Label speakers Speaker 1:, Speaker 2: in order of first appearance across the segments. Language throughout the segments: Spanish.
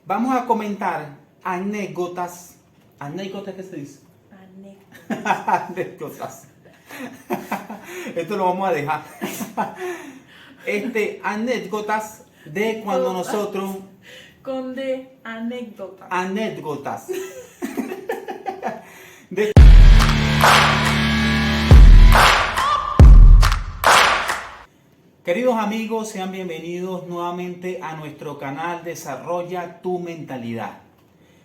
Speaker 1: Vamos a comentar anécdotas. ¿Anécdotas qué se dice? Anécdotas. Esto lo vamos a dejar. Anécdotas de cuando nosotros.
Speaker 2: Con de anécdotas.
Speaker 1: Anécdotas. De... Queridos amigos, sean bienvenidos nuevamente a nuestro canal Desarrolla tu Mentalidad.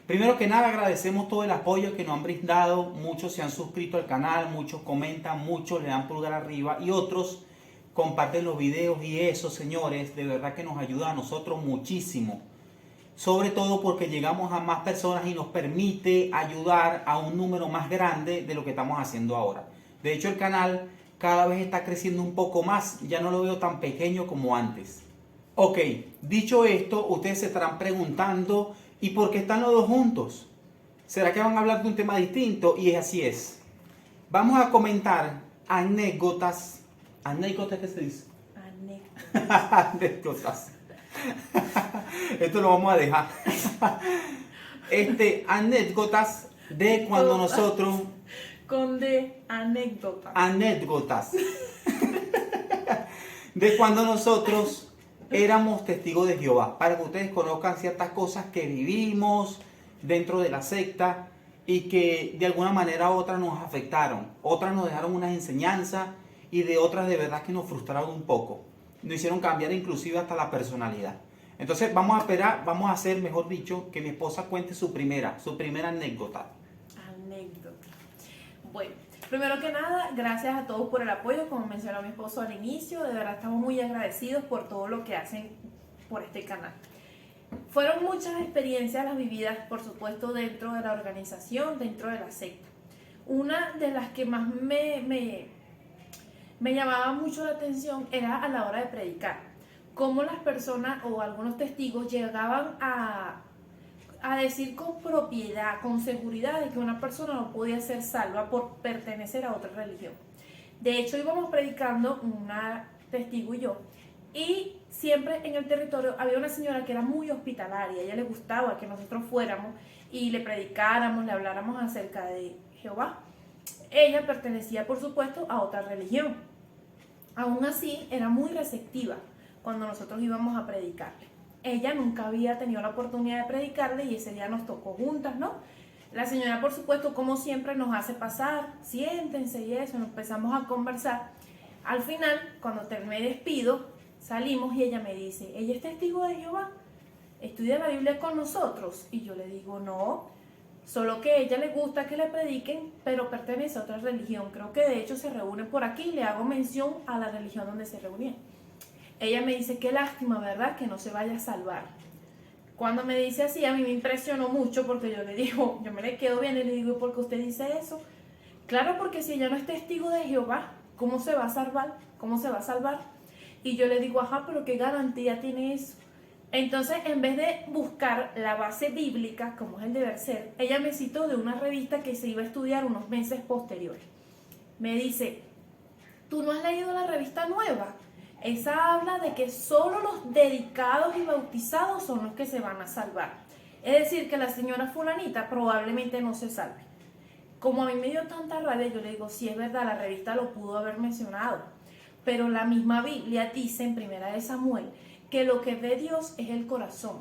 Speaker 1: Primero que nada, agradecemos todo el apoyo que nos han brindado. Muchos se han suscrito al canal, muchos comentan, muchos le dan pulgar arriba y otros comparten los videos, y eso, señores, de verdad que nos ayuda a nosotros muchísimo. Sobre todo porque llegamos a más personas y nos permite ayudar a un número más grande de lo que estamos haciendo ahora. De hecho, el canal cada vez está creciendo un poco más, ya no lo veo tan pequeño como antes. Ok, dicho esto, ustedes se estarán preguntando, ¿y por qué están los dos juntos? ¿Será que van a hablar de un tema distinto? Y así es. Vamos a comentar anécdotas. ¿Anécdotas qué se dice? Anécdotas. Esto lo vamos a dejar. Anécdotas de cuando nosotros.
Speaker 2: Con de anécdotas.
Speaker 1: Anécdotas. De cuando nosotros éramos testigos de Jehová. Para que ustedes conozcan ciertas cosas que vivimos dentro de la secta y que de alguna manera u otra nos afectaron. Otras nos dejaron unas enseñanzas y de otras de verdad que nos frustraron un poco. Nos hicieron cambiar inclusive hasta la personalidad. Entonces vamos a esperar, vamos a hacer, mejor dicho, que mi esposa cuente su primera anécdota.
Speaker 2: Anécdota. Bueno, primero que nada, gracias a todos por el apoyo, como mencionó mi esposo al inicio. De verdad estamos muy agradecidos por todo lo que hacen por este canal. Fueron muchas experiencias las vividas, por supuesto, dentro de la organización, dentro de la secta. Una de las que más me llamaba mucho la atención era a la hora de predicar. Cómo las personas o algunos testigos llegaban a decir con propiedad, con seguridad, de que una persona no podía ser salva por pertenecer a otra religión. De hecho, íbamos predicando, una testigo y yo, y siempre en el territorio había una señora que era muy hospitalaria. A ella le gustaba que nosotros fuéramos y le predicáramos, le habláramos acerca de Jehová. Ella pertenecía, por supuesto, a otra religión. Aún así, era muy receptiva cuando nosotros íbamos a predicarle. Ella nunca había tenido la oportunidad de predicarle y ese día nos tocó juntas, ¿no? La señora, por supuesto, como siempre, nos hace pasar, siéntense y eso, nos empezamos a conversar. Al final, cuando me despido, salimos y ella me dice, ¿ella es testigo de Jehová? ¿Estudia la Biblia con nosotros? Y yo le digo, no, solo que a ella le gusta que le prediquen, pero pertenece a otra religión. Creo que de hecho se reúnen por aquí, le hago mención a la religión donde se reunían. Ella me dice, qué lástima, ¿verdad? Que no se vaya a salvar. Cuando me dice así, a mí me impresionó mucho porque yo le digo, yo me le quedo bien y le digo, ¿por qué usted dice eso? Claro, porque si ella no es testigo de Jehová, ¿cómo se va a salvar? ¿Cómo se va a salvar? Y yo le digo, ajá, pero ¿qué garantía tiene eso? Entonces, en vez de buscar la base bíblica, como es el deber ser, ella me citó de una revista que se iba a estudiar unos meses posteriores. Me dice, ¿tú no has leído la revista nueva? Esa habla de que solo los dedicados y bautizados son los que se van a salvar. Es decir, que la señora fulanita probablemente no se salve. Como a mí me dio tanta rabia, yo le digo, sí es verdad, la revista lo pudo haber mencionado. Pero la misma Biblia dice en 1 Samuel que lo que ve Dios es el corazón,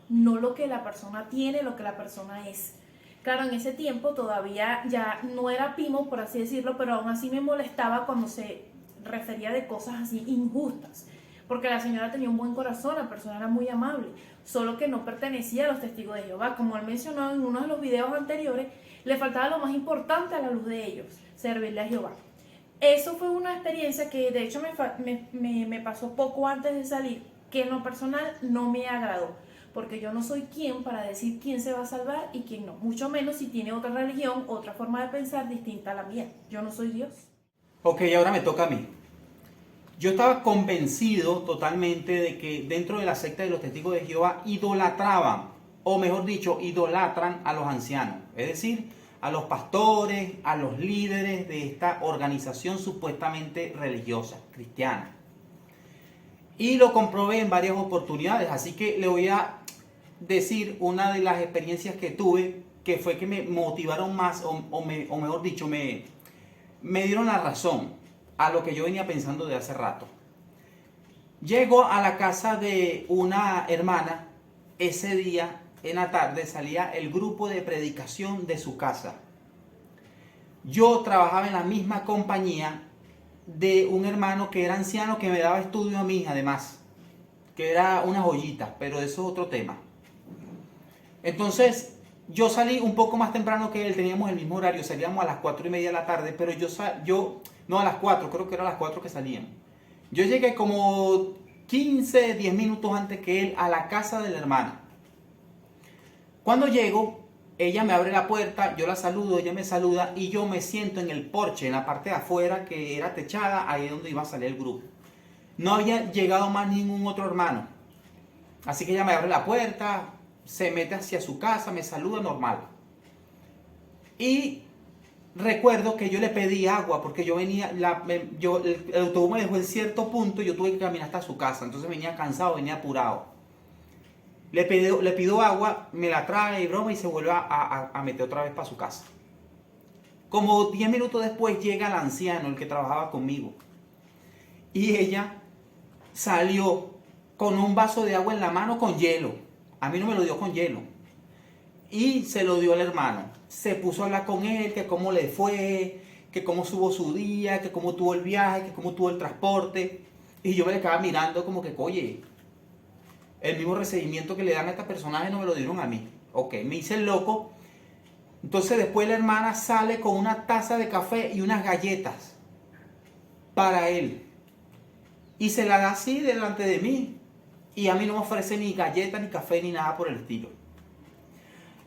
Speaker 2: no lo que la persona tiene, lo que la persona es. Claro, en ese tiempo todavía ya no era pimo, por así decirlo, pero aún así me molestaba cuando se refería de cosas así injustas, porque la señora tenía un buen corazón, la persona era muy amable, solo que no pertenecía a los testigos de Jehová. Como él mencionó en uno de los videos anteriores, le faltaba lo más importante a la luz de ellos, servirle a Jehová. Eso fue una experiencia que de hecho me pasó poco antes de salir, que en lo personal no me agradó, porque yo no soy quien para decir quién se va a salvar y quién no, mucho menos si tiene otra religión, otra forma de pensar distinta a la mía. Yo no soy Dios.
Speaker 1: Ok, ahora me toca a mí. Yo estaba convencido totalmente de que dentro de la secta de los testigos de Jehová idolatraban, o mejor dicho, idolatran a los ancianos, es decir, a los pastores, a los líderes de esta organización supuestamente religiosa, cristiana. Y lo comprobé en varias oportunidades, así que le voy a decir una de las experiencias que tuve, que fue que me motivaron más, o mejor dicho, me dieron la razón a lo que yo venía pensando de hace rato. Llego a la casa de una hermana. Ese día, en la tarde, salía el grupo de predicación de su casa. Yo trabajaba en la misma compañía de un hermano que era anciano, que me daba estudio a mí, además, que era una joyita, pero eso es otro tema. Entonces, yo salí un poco más temprano que él, teníamos el mismo horario, salíamos a las 4:30 de la tarde, pero no a las 4, creo que era a las 4 que salíamos. Yo llegué como 15, 10 minutos antes que él a la casa de la hermana. Cuando llego, ella me abre la puerta, yo la saludo, ella me saluda y yo me siento en el porche, en la parte de afuera que era techada, ahí es donde iba a salir el grupo. No había llegado más ningún otro hermano. Así que ella me abre la puerta, se mete hacia su casa, me saluda normal. Y recuerdo que yo le pedí agua porque yo venía, el autobús me dejó en cierto punto y yo tuve que caminar hasta su casa. Entonces venía cansado, venía apurado. Le pido agua, me la trae y broma y se vuelve a meter otra vez para su casa. Como 10 minutos después llega el anciano, el que trabajaba conmigo. Y ella salió con un vaso de agua en la mano con hielo. A mí no me lo dio con hielo. Y se lo dio al hermano. Se puso a hablar con él, que cómo le fue, que cómo estuvo su día, que cómo tuvo el viaje, que cómo tuvo el transporte. Y yo me le quedaba mirando como que, oye, el mismo recibimiento que le dan a esta personaje no me lo dieron a mí. Ok, me hice el loco. Entonces después la hermana sale con una taza de café y unas galletas para él. Y se la da así delante de mí. Y a mí no me ofrece ni galleta, ni café, ni nada por el estilo.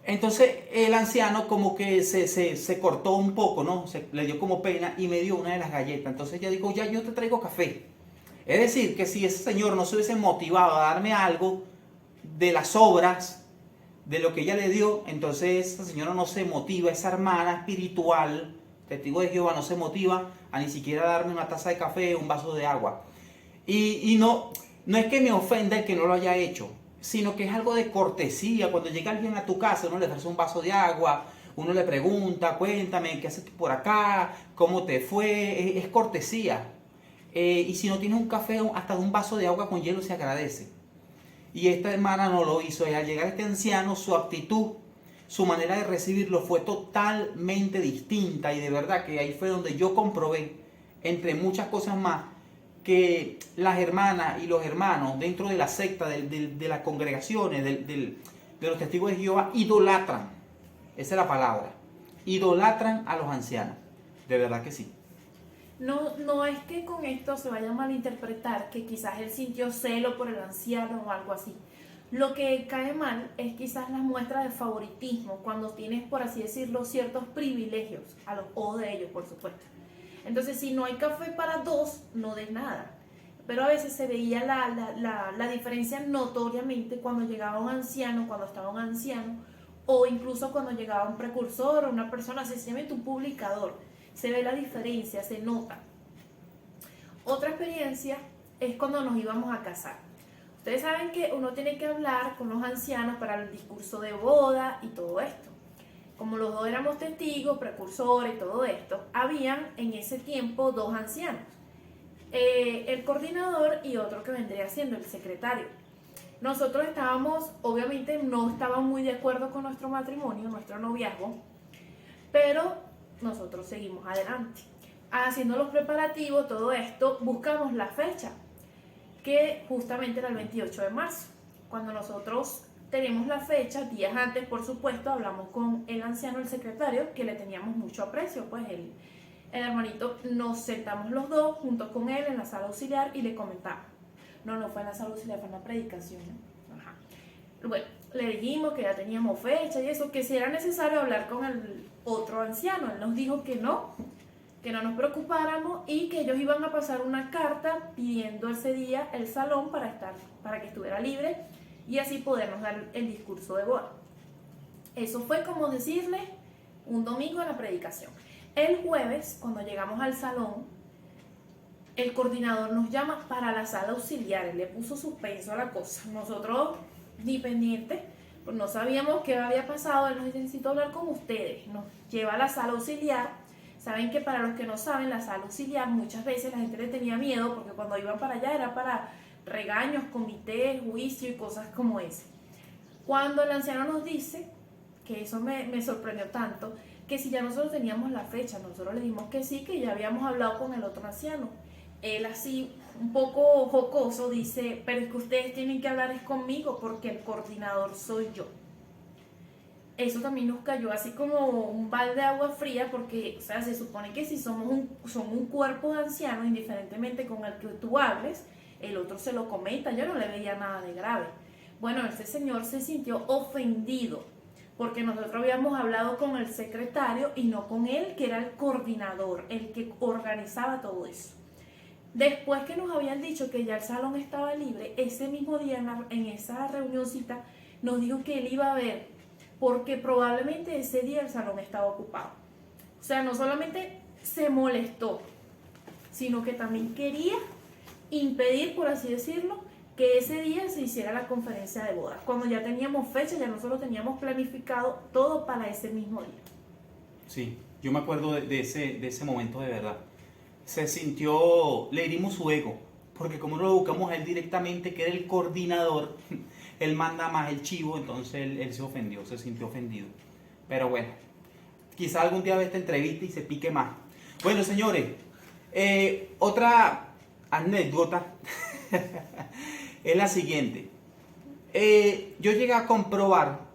Speaker 1: Entonces el anciano como que se cortó un poco, ¿no? Le dio como pena y me dio una de las galletas. Entonces ella dijo, ya yo te traigo café. Es decir, que si ese señor no se hubiese motivado a darme algo de las obras, de lo que ella le dio, entonces esa señora no se motiva, esa hermana espiritual, testigo de Jehová, no se motiva a ni siquiera darme una taza de café o un vaso de agua. Y no es que me ofenda el que no lo haya hecho, sino que es algo de cortesía. Cuando llega alguien a tu casa, uno le ofrece un vaso de agua, uno le pregunta, cuéntame, ¿qué haces tú por acá? ¿Cómo te fue? Es cortesía. Y si no tienes un café, hasta un vaso de agua con hielo se agradece. Y esta hermana no lo hizo. Y al llegar este anciano, su actitud, su manera de recibirlo fue totalmente distinta. Y de verdad que ahí fue donde yo comprobé, entre muchas cosas más, que las hermanas y los hermanos dentro de la secta, de las congregaciones, de los testigos de Jehová, idolatran. Esa es la palabra. Idolatran a los ancianos. De verdad que sí.
Speaker 2: No es que con esto se vaya a malinterpretar que quizás él sintió celo por el anciano o algo así. Lo que cae mal es quizás las muestras de favoritismo, cuando tienes, por así decirlo, ciertos privilegios, a los ojos de ellos, por supuesto. Entonces, si no hay café para dos, no des nada. Pero a veces se veía la diferencia notoriamente cuando llegaba un anciano, cuando estaba un anciano, o incluso cuando llegaba un precursor o una persona, sencillamente un publicador. Se ve la diferencia, se nota. Otra experiencia es cuando nos íbamos a casar. Ustedes saben que uno tiene que hablar con los ancianos para el discurso de boda y todo esto. Como los dos éramos testigos, precursores y todo esto, habían en ese tiempo dos ancianos. El coordinador y otro que vendría siendo el secretario. Nosotros obviamente no estábamos muy de acuerdo con nuestro matrimonio, nuestro noviazgo, pero nosotros seguimos adelante. Haciendo los preparativos, todo esto, buscamos la fecha, que justamente era el 28 de marzo. Cuando nosotros tenemos la fecha, días antes, por supuesto, hablamos con el anciano, el secretario, que le teníamos mucho aprecio, pues el hermanito, nos sentamos los dos juntos con él en la sala auxiliar y le comentamos. No fue en la sala auxiliar, fue en la predicación, ¿no? Ajá. Bueno, le dijimos que ya teníamos fecha y eso, que si era necesario hablar con el otro anciano. Él nos dijo que no nos preocupáramos y que ellos iban a pasar una carta pidiendo ese día el salón para que estuviera libre y así podernos dar el discurso de boda. Eso fue como decirle un domingo en la predicación. El jueves, cuando llegamos al salón, el coordinador nos llama para la sala auxiliar. Él le puso suspenso a la cosa. Nosotros, ni pendientes, Pues no sabíamos qué había pasado. Él nos dice, necesito hablar con ustedes. Nos lleva a la sala auxiliar. Saben que para los que no saben, la sala auxiliar muchas veces la gente le tenía miedo porque cuando iban para allá era para regaños, comités, juicio y cosas como ese. Cuando el anciano nos dice, que eso me sorprendió tanto, que si ya nosotros teníamos la fecha, nosotros le dimos que sí, que ya habíamos hablado con el otro anciano. Él así, un poco jocoso, dice, pero es que ustedes tienen que hablar es conmigo porque el coordinador soy yo. Eso también nos cayó así como un balde de agua fría porque, o sea, se supone que si somos un cuerpo de ancianos, indiferentemente con el que tú hables, el otro se lo comenta. Yo no le veía nada de grave. Bueno, ese señor se sintió ofendido porque nosotros habíamos hablado con el secretario y no con él, que era el coordinador, el que organizaba todo eso. Después que nos habían dicho que ya el salón estaba libre, ese mismo día en esa reunioncita nos dijo que él iba a ver, porque probablemente ese día el salón estaba ocupado. O sea, no solamente se molestó, sino que también quería impedir, por así decirlo, que ese día se hiciera la conferencia de bodas. Cuando ya teníamos fecha, ya nosotros teníamos planificado todo para ese mismo día.
Speaker 1: Sí, yo me acuerdo de ese momento de verdad. Se sintió, le herimos su ego, porque como no lo buscamos a él directamente, que era el coordinador, él manda más el chivo, entonces él se ofendió, se sintió ofendido. Pero bueno, quizá algún día ve esta entrevista y se pique más. Bueno, señores, otra anécdota es la siguiente. Yo llegué a comprobar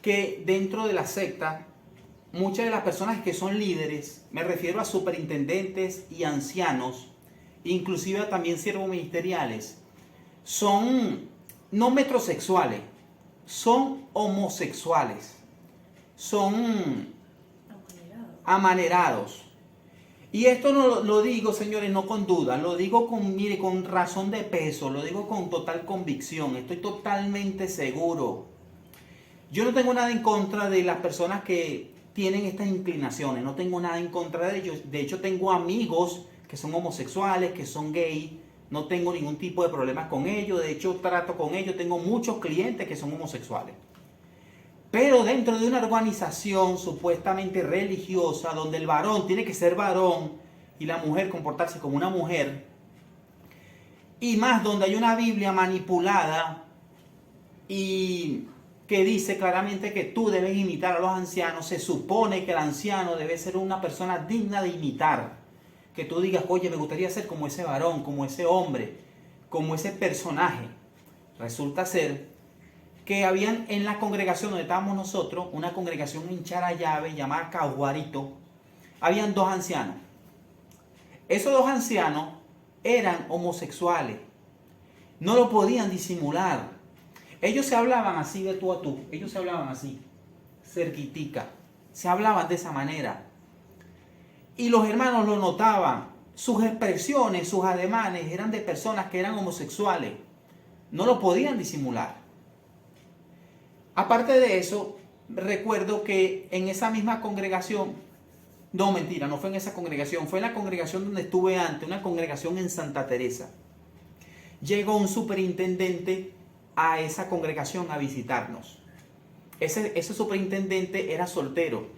Speaker 1: que dentro de la secta, muchas de las personas que son líderes, me refiero a superintendentes y ancianos, inclusive a también siervos ministeriales, son no metrosexuales, son homosexuales, son amanerados. Y esto no lo digo, señores, no con duda, lo digo con razón de peso, lo digo con total convicción, estoy totalmente seguro. Yo no tengo nada en contra de las personas que tienen estas inclinaciones, no tengo nada en contra de ellos. De hecho, tengo amigos que son homosexuales, que son gay, no tengo ningún tipo de problemas con ellos. De hecho, trato con ellos, tengo muchos clientes que son homosexuales. Pero dentro de una organización supuestamente religiosa, donde el varón tiene que ser varón y la mujer comportarse como una mujer, y más donde hay una Biblia manipulada y que dice claramente que tú debes imitar a los ancianos, se supone que el anciano debe ser una persona digna de imitar. Que tú digas, oye, me gustaría ser como ese varón, como ese hombre, como ese personaje. Resulta ser que habían en la congregación donde estábamos nosotros, una congregación en Charallave llamada Caguarito, habían dos ancianos. Esos dos ancianos eran homosexuales, no lo podían disimular. Ellos se hablaban así de tú a tú, ellos se hablaban así, cerquitica, se hablaban de esa manera. Y los hermanos lo notaban, sus expresiones, sus ademanes eran de personas que eran homosexuales, no lo podían disimular. Aparte de eso, recuerdo que en esa misma congregación, no mentira, no fue en esa congregación, fue en la congregación donde estuve antes, una congregación en Santa Teresa. Llegó un superintendente a esa congregación a visitarnos. Ese superintendente era soltero.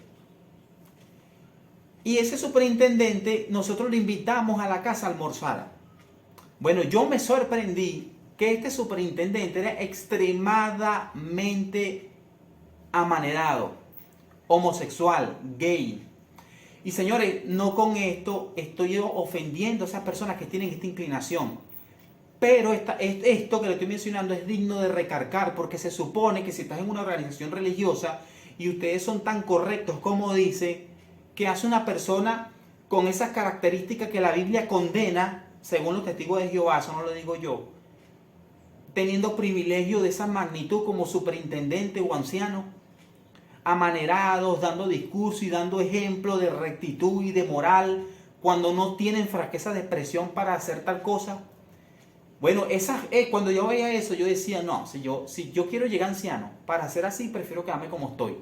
Speaker 1: Y ese superintendente, nosotros le invitamos a la casa a almorzar. Bueno, yo me sorprendí que este superintendente era extremadamente amanerado, homosexual, gay. Y señores, no con esto estoy ofendiendo a esas personas que tienen esta inclinación. Pero esto que le estoy mencionando es digno de recargar, porque se supone que si estás en una organización religiosa y ustedes son tan correctos como dice, que hace una persona con esas características que la Biblia condena, según los testigos de Jehová, eso no lo digo yo, teniendo privilegio de esa magnitud como superintendente o anciano, amanerados, dando discurso y dando ejemplo de rectitud y de moral, cuando no tienen franqueza de expresión para hacer tal cosa. Bueno, cuando yo veía eso, yo decía, no, si yo quiero llegar anciano, para ser así, prefiero quedarme como estoy.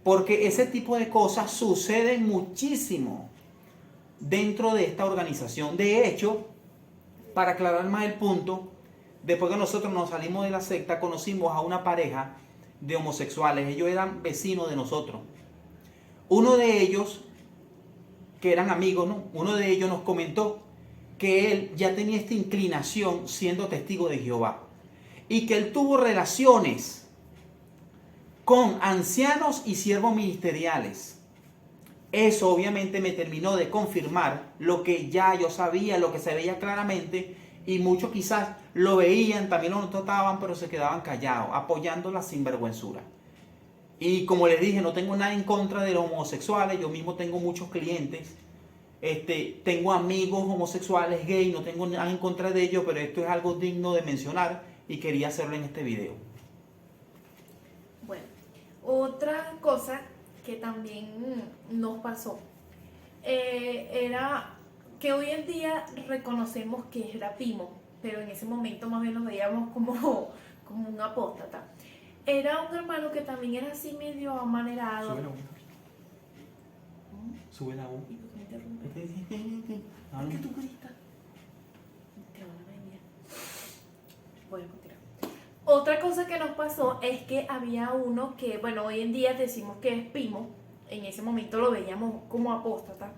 Speaker 1: Porque ese tipo de cosas suceden muchísimo dentro de esta organización. De hecho, para aclarar más el punto, después que nosotros nos salimos de la secta, conocimos a una pareja de homosexuales. Ellos eran vecinos de nosotros. Uno de ellos, que eran amigos, ¿no? Uno de ellos nos comentó que él ya tenía esta inclinación siendo testigo de Jehová y que él tuvo relaciones con ancianos y siervos ministeriales. Eso obviamente me terminó de confirmar lo que ya yo sabía, lo que se veía claramente, y muchos quizás lo veían, también lo notaban, pero se quedaban callados, apoyando la sinvergüenzura. Y como les dije, no tengo nada en contra de los homosexuales, yo mismo tengo muchos clientes, tengo amigos homosexuales, gay, no tengo nada en contra de ellos, pero esto es algo digno de mencionar y quería hacerlo en este video.
Speaker 2: Bueno, otra cosa que también nos pasó era que hoy en día reconocemos que era Pimo, pero en ese momento más bien nos veíamos como un apóstata. Era un hermano que también era así medio amanerado.
Speaker 1: Sube la voz.
Speaker 2: ¿Y por qué me interrumpes?
Speaker 1: Ah,
Speaker 2: ¿Qué tú gritas? Te van a venir. Voy a continuar. Otra cosa que nos pasó es que había uno que, bueno, hoy en día decimos que es Pimo, en ese momento lo veíamos como apóstata,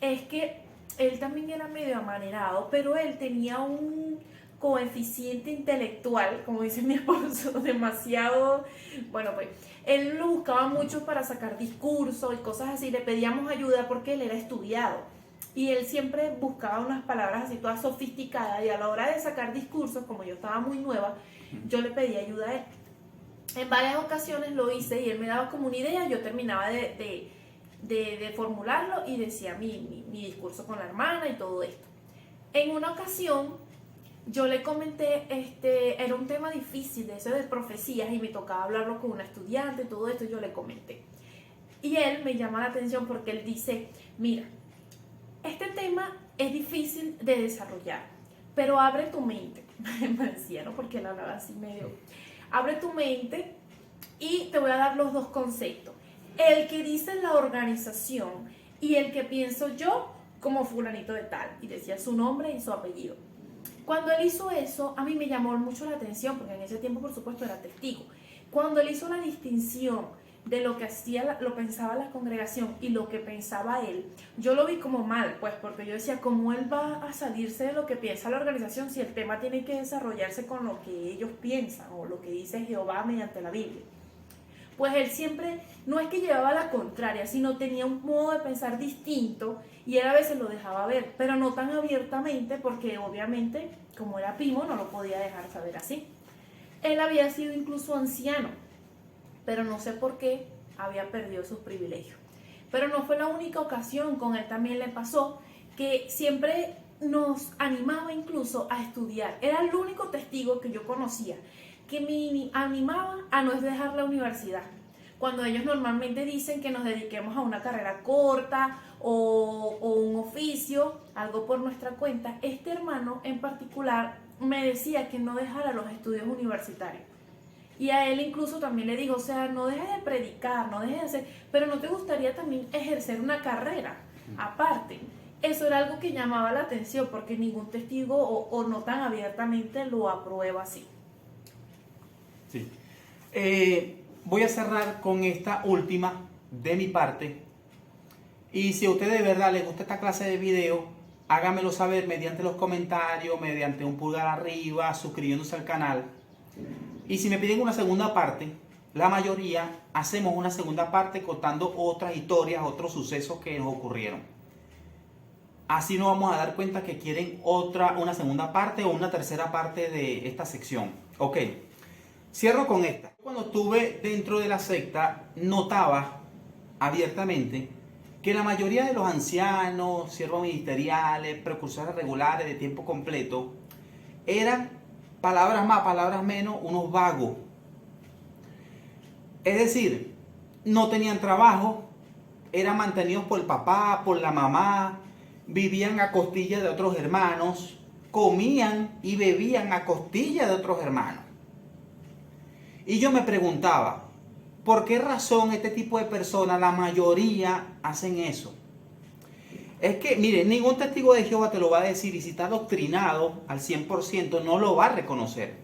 Speaker 2: es que él también era medio amanerado, pero él tenía un coeficiente intelectual, como dice mi esposo, demasiado, bueno, pues él lo buscaba mucho para sacar discursos y cosas así, le pedíamos ayuda porque él era estudiado y él siempre buscaba unas palabras así todas sofisticadas, y a la hora de sacar discursos, como yo estaba muy nueva, yo le pedí ayuda a él. En varias ocasiones lo hice y él me daba como una idea, yo terminaba de formularlo y decía mi discurso con la hermana y todo esto. En una ocasión yo le comenté, era un tema difícil de eso de profecías y me tocaba hablarlo con una estudiante, todo esto yo le comenté. Y él me llama la atención porque él dice, mira, este tema es difícil de desarrollar, pero abre tu mente. Me decía, ¿no? Porque él hablaba así medio. Abre tu mente y te voy a dar los dos conceptos. El que dice la organización y el que pienso yo como fulanito de tal. Y decía su nombre y su apellido. Cuando él hizo eso, a mí me llamó mucho la atención, porque en ese tiempo, por supuesto, era testigo. Cuando él hizo la distinción de lo que hacía, lo pensaba la congregación y lo que pensaba él, yo lo vi como mal, pues, porque yo decía, ¿cómo él va a salirse de lo que piensa la organización si el tema tiene que desarrollarse con lo que ellos piensan o lo que dice Jehová mediante la Biblia? Pues él siempre, no es que llevaba la contraria, sino tenía un modo de pensar distinto y él a veces lo dejaba ver, pero no tan abiertamente porque obviamente, como era Pimo, no lo podía dejar saber así. Él había sido incluso anciano, pero no sé por qué había perdido sus privilegios. Pero no fue la única ocasión, con él también le pasó que siempre nos animaba incluso a estudiar. Era el único testigo que yo conocía que me animaba a no dejar la universidad. Cuando ellos normalmente dicen que nos dediquemos a una carrera corta o un oficio, algo por nuestra cuenta, este hermano en particular me decía que no dejara los estudios universitarios. Y a él incluso también le dijo, o sea, no dejes de predicar, no dejes de hacer, pero ¿no te gustaría también ejercer una carrera aparte? Eso era algo que llamaba la atención porque ningún testigo o no tan abiertamente lo aprueba así.
Speaker 1: Sí. Voy a cerrar con esta última de mi parte. Y si a ustedes de verdad les gusta esta clase de video, háganmelo saber mediante los comentarios, mediante un pulgar arriba, suscribiéndose al canal. Y si me piden una segunda parte, la mayoría hacemos una segunda parte contando otras historias, otros sucesos que nos ocurrieron. Así nos vamos a dar cuenta que quieren una segunda parte o una tercera parte de esta sección. Ok. Cierro con esta. Cuando estuve dentro de la secta, notaba abiertamente que la mayoría de los ancianos, siervos ministeriales, precursores regulares de tiempo completo, eran palabras más, palabras menos, unos vagos. Es decir, no tenían trabajo, eran mantenidos por el papá, por la mamá, vivían a costilla de otros hermanos, comían y bebían a costilla de otros hermanos. Y yo me preguntaba, ¿por qué razón este tipo de personas, la mayoría, hacen eso? Es que, mire, ningún testigo de Jehová te lo va a decir y si está adoctrinado al 100% no lo va a reconocer.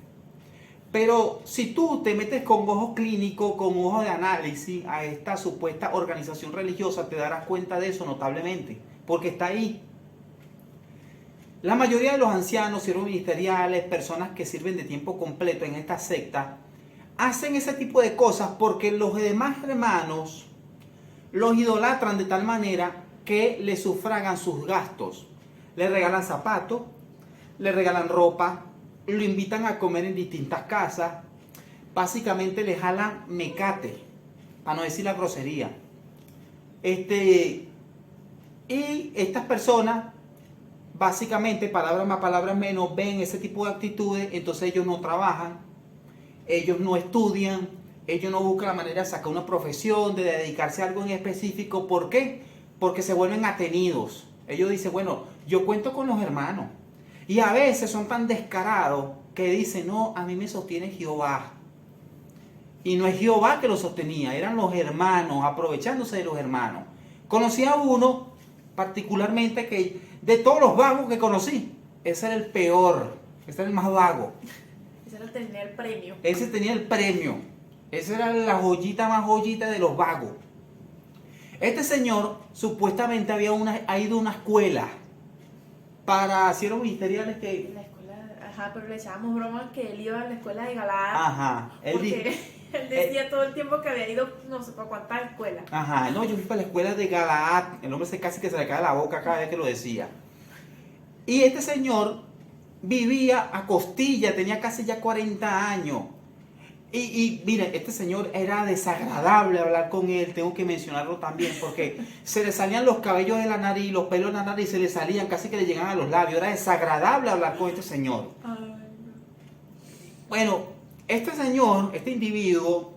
Speaker 1: Pero si tú te metes con ojos clínicos, con ojos de análisis a esta supuesta organización religiosa, te darás cuenta de eso notablemente, porque está ahí. La mayoría de los ancianos, siervos ministeriales, personas que sirven de tiempo completo en esta secta, hacen ese tipo de cosas porque los demás hermanos los idolatran de tal manera que le sufragan sus gastos. Le regalan zapatos, le regalan ropa, lo invitan a comer en distintas casas. Básicamente le jalan mecate, para no decir la grosería. Y estas personas, básicamente, palabras más, palabras menos, ven ese tipo de actitudes, entonces ellos no trabajan, ellos no estudian, ellos no buscan la manera de sacar una profesión, de dedicarse a algo en específico. ¿Por qué? Porque se vuelven atenidos. Ellos dicen, bueno, yo cuento con los hermanos. Y a veces son tan descarados que dicen, no, a mí me sostiene Jehová. Y no es Jehová que lo sostenía, eran los hermanos, aprovechándose de los hermanos. Conocí a uno particularmente que de todos los vagos que conocí, ese era el peor, ese era el más vago.
Speaker 2: Ese era tenía el premio.
Speaker 1: Ese tenía el premio. Esa era la joyita más joyita de los vagos. Este señor supuestamente había ido a una escuela para siervos ministeriales que...
Speaker 2: En la escuela, ajá, pero le echábamos broma que él iba a la escuela de Galaad.
Speaker 1: Ajá.
Speaker 2: Porque él decía todo el tiempo que había ido no sé para cuántas escuelas.
Speaker 1: Ajá, no, yo fui para la escuela de Galaad. El hombre casi que se le cae la boca cada vez que lo decía. Y este señor vivía a costilla, tenía casi ya 40 años. Y mire, este señor era desagradable hablar con él, tengo que mencionarlo también, porque se le salían los cabellos de la nariz, los pelos de la nariz, se le salían, casi que le llegaban a los labios. Era desagradable hablar con este señor.
Speaker 2: Ay,
Speaker 1: Bueno, este señor, este individuo,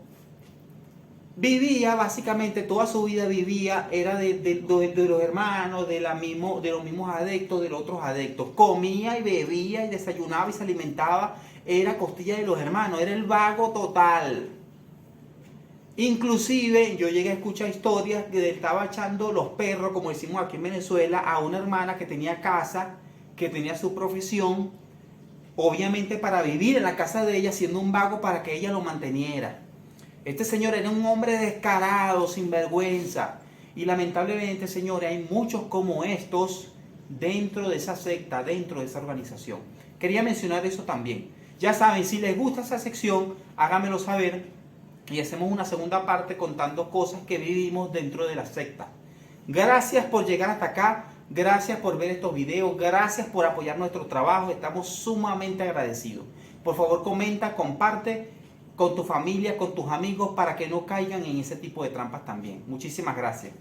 Speaker 1: vivía básicamente, toda su vida vivía, era de los hermanos, de los mismos adeptos, de los otros adeptos. Comía y bebía y desayunaba y se alimentaba, era costilla de los hermanos, era el vago total. Inclusive yo llegué a escuchar historias que estaba echando los perros, como decimos aquí en Venezuela, a una hermana que tenía casa, que tenía su profesión, obviamente para vivir en la casa de ella, siendo un vago para que ella lo manteniera. Este señor era un hombre descarado, sin vergüenza. Y lamentablemente, señores, hay muchos como estos dentro de esa secta, dentro de esa organización. Quería mencionar eso también. Ya saben, si les gusta esa sección, háganmelo saber y hacemos una segunda parte contando cosas que vivimos dentro de la secta. Gracias por llegar hasta acá, gracias por ver estos videos, gracias por apoyar nuestro trabajo, estamos sumamente agradecidos. Por favor, comenta, comparte con tu familia, con tus amigos, para que no caigan en ese tipo de trampas también. Muchísimas gracias.